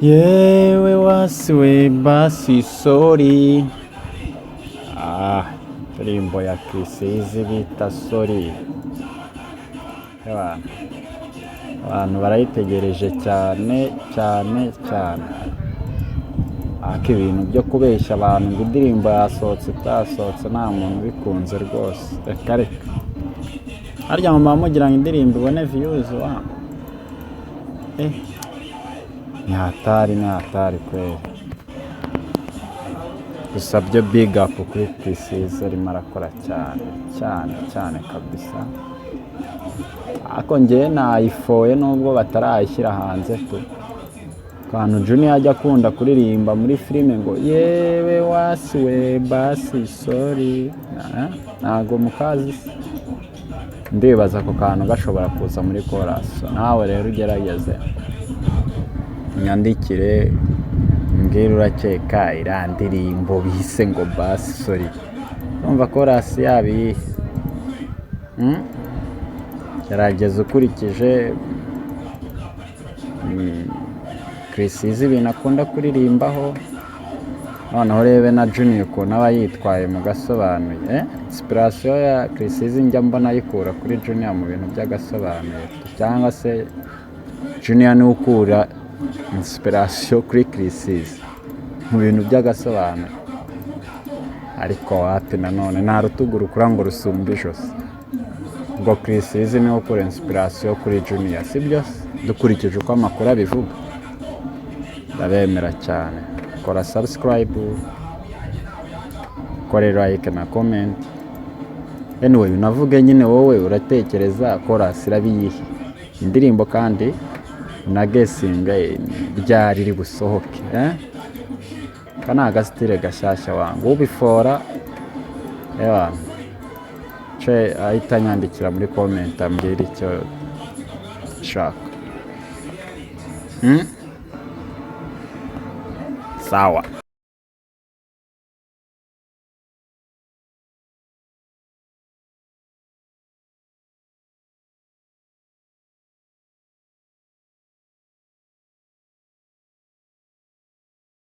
yewe wasiwe basi sorry. Indirimbo ya Chris Easy bita sorry. Abantu barayitegereje cyane cyane cyane. Ibintu byo kubeshya abantu ngo indirimbo yasohotse itasohotse nta muntu bikunze rwose. Reka harya mu mugira ngo indirimbo ibone views wa ni hatari kweli. Gusa byo big up kuri Chris Easy arimo arakora cyane kabisa. Ako njye nayifoye nubwo batarayishyira hanze tu. Kantu Junior ajya akunda kuririmba muri filime ngo yewe wasiwe basi sorry. Ntago mukazi ndibaza ako kantu gashobora kuza muri chorus. Nawe rero ugerageze nyandikire mbwira urakeka iriya ndirimbo bise ngo basi sorry. Urumva chorus yabi gerageza ukurikije Chris Easy ibintu akunda kuririmbaho, noneho urebe na Junior ukuntu aba yitwaye mu gasobanuye. Inspiration ya Chris Easy njya mbona ayikura kuri Junior mu bintu by'agasobanuye, cyangwa se Junior ni ukura inspiration kuri Chris Easy mu bintu by'agasobanuye. Ariko wapi nanone nta rutugu rukura ngo rusumbe ijosi. Ngo Chris Easy ni ukura inspiration kuri Junior, sibyo? Dukurikije uko amakuru abivuga. Ndabemera cyane. Kora subscribe, kore like na comment. Anyway, unavuge nyine wowe uratekereza chorus irabiyihe indirimbo kandi unagesinga ryari riri busohoke. Kana agastire gashyashya wangu ubifora ahita nyandikira muri comment ambwira icyo shaka. Sawa.